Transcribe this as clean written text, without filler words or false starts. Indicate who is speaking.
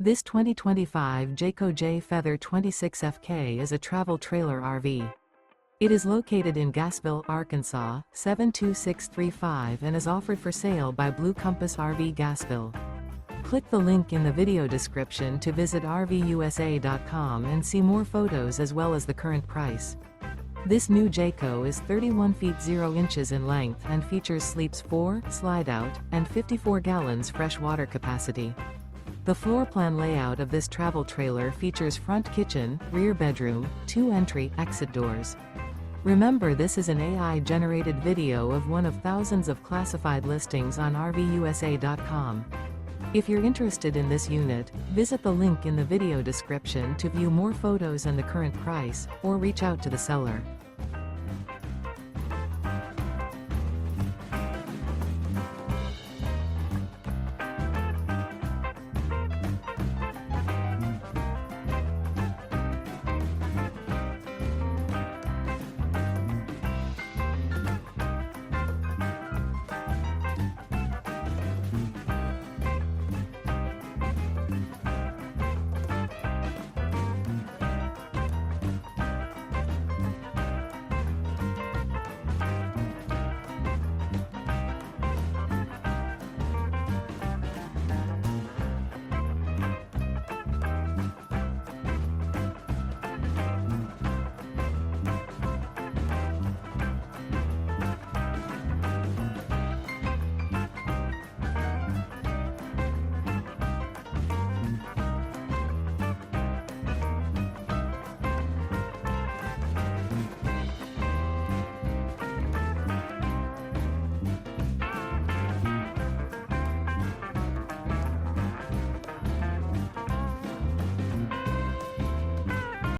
Speaker 1: This 2025 Jayco Jay Feather 26FK is a travel trailer RV. It is located in Gassville, Arkansas, 72635 and is offered for sale by Blue Compass RV Gassville. Click the link in the video description to visit RVUSA.com and see more photos as well as the current price. This new Jayco is 31 feet 0 inches in length and features sleeps 4, slide-out, and 54 gallons fresh water capacity. The floor plan layout of this travel trailer features front kitchen, rear bedroom, 2 entry/exit doors. Remember, this is an AI-generated video of one of thousands of classified listings on RVUSA.com. If you're interested in this unit, visit the link in the video description to view more photos and the current price, or reach out to the seller.